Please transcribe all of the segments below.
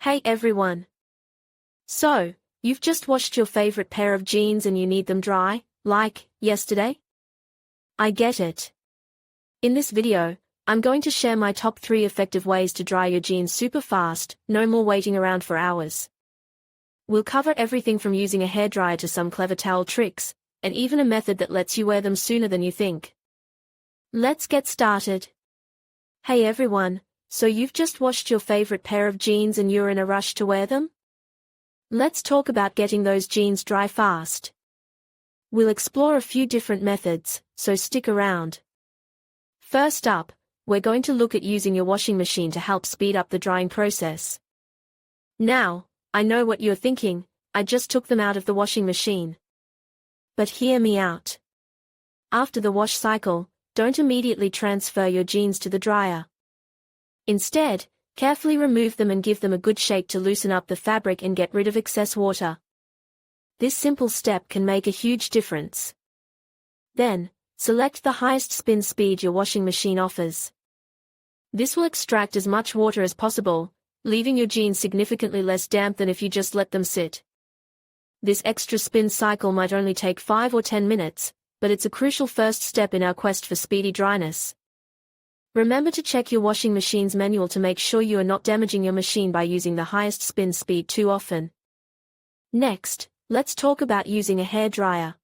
Hey everyone. So, you've just washed your favorite pair of jeans and you need them dry, like yesterday? I get it. In this video, I'm going to share my top 3 effective ways to dry your jeans super fast, no more waiting around for hours. We'll cover everything from using a hairdryer to some clever towel tricks, and even a method that lets you wear them sooner than you think. Let's get started. Hey everyone. So you've just washed your favorite pair of jeans and you're in a rush to wear them? Let's talk about getting those jeans dry fast. We'll explore a few different methods, so stick around. First up, we're going to look at using your washing machine to help speed up the drying process. Now, I know what you're thinking, I just took them out of the washing machine. But hear me out. After the wash cycle, don't immediately transfer your jeans to the dryer. Instead, carefully remove them and give them a good shake to loosen up the fabric and get rid of excess water. This simple step can make a huge difference. Then, select the highest spin speed your washing machine offers. This will extract as much water as possible, leaving your jeans significantly less damp than if you just let them sit. This extra spin cycle might only take 5 or 10 minutes, but it's a crucial first step in our quest for speedy dryness. Remember to check your washing machine's manual to make sure you are not damaging your machine by using the highest spin speed too often. Next, let's talk about using a hairdryer.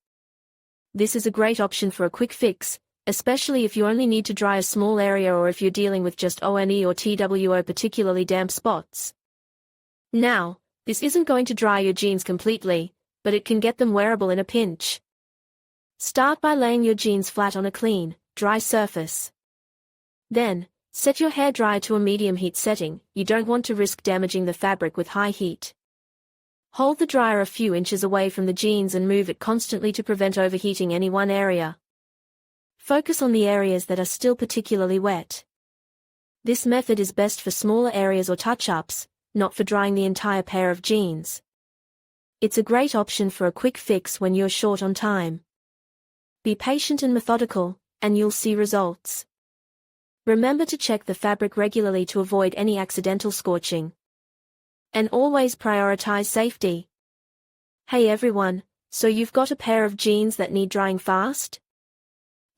This is a great option for a quick fix, especially if you only need to dry a small area or if you're dealing with just ONE or TWO particularly damp spots. Now, this isn't going to dry your jeans completely, but it can get them wearable in a pinch. Start by laying your jeans flat on a clean, dry surface. Then, set your hairdryer to a medium heat setting. You don't want to risk damaging the fabric with high heat. Hold the dryer a few inches away from the jeans and move it constantly to prevent overheating any one area. Focus on the areas that are still particularly wet. This method is best for smaller areas or touch-ups, not for drying the entire pair of jeans. It's a great option for a quick fix when you're short on time. Be patient and methodical, and you'll see results. Remember to check the fabric regularly to avoid any accidental scorching. And always prioritize safety. Hey everyone, so you've got a pair of jeans that need drying fast?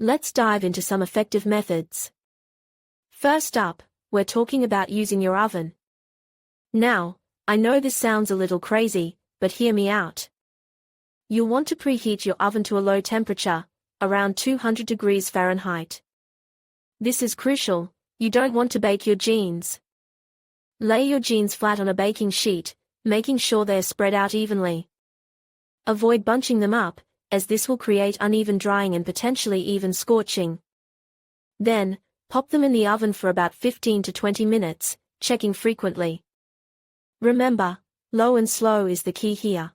Let's dive into some effective methods. First up, we're talking about using your oven. Now, I know this sounds a little crazy, but hear me out. You'll want to preheat your oven to a low temperature, around 200 degrees Fahrenheit. This is crucial. You don't want to bake your jeans. Lay your jeans flat on a baking sheet, making sure they're spread out evenly. Avoid bunching them up, as this will create uneven drying and potentially even scorching. Then, pop them in the oven for about 15 to 20 minutes, checking frequently. Remember, low and slow is the key here.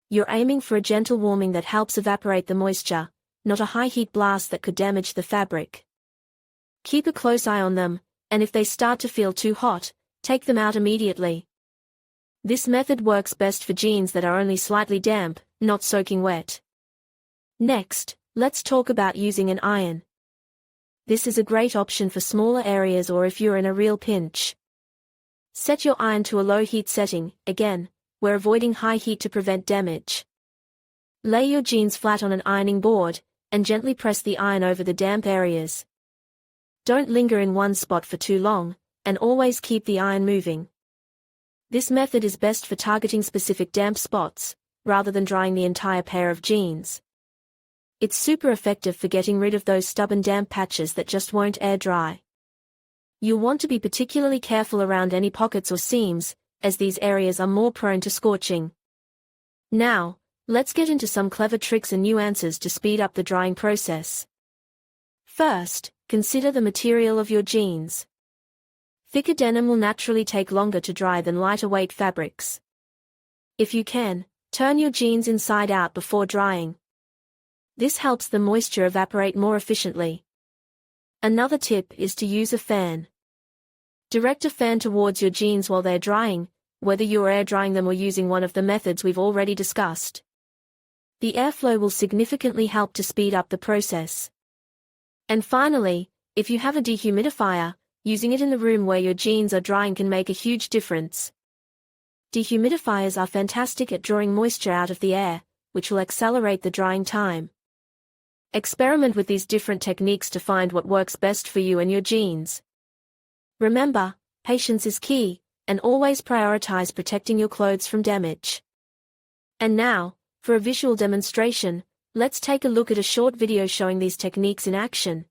You're aiming for a gentle warming that helps evaporate the moisture, not a high heat blast that could damage the fabric. Keep a close eye on them, and if they start to feel too hot, take them out immediately. This method works best for jeans that are only slightly damp, not soaking wet. Next, let's talk about using an iron. This is a great option for smaller areas or if you're in a real pinch. Set your iron to a low heat setting. Again, we're avoiding high heat to prevent damage. Lay your jeans flat on an ironing board, and gently press the iron over the damp areas. Don't linger in one spot for too long, and always keep the iron moving. This method is best for targeting specific damp spots, rather than drying the entire pair of jeans. It's super effective for getting rid of those stubborn damp patches that just won't air dry. You'll want to be particularly careful around any pockets or seams, as these areas are more prone to scorching. Now, let's get into some clever tricks and nuances to speed up the drying process. First, consider the material of your jeans. Thicker denim will naturally take longer to dry than lighter weight fabrics. If you can, turn your jeans inside out before drying. This helps the moisture evaporate more efficiently. Another tip is to use a fan. Direct a fan towards your jeans while they're drying, whether you're air drying them or using one of the methods we've already discussed. The airflow will significantly help to speed up the process. And finally, if you have a dehumidifier, using it in the room where your jeans are drying can make a huge difference. Dehumidifiers are fantastic at drawing moisture out of the air, which will accelerate the drying time. Experiment with these different techniques to find what works best for you and your jeans. Remember, patience is key, and always prioritize protecting your clothes from damage. And now, for a visual demonstration, let's take a look at a short video showing these techniques in action.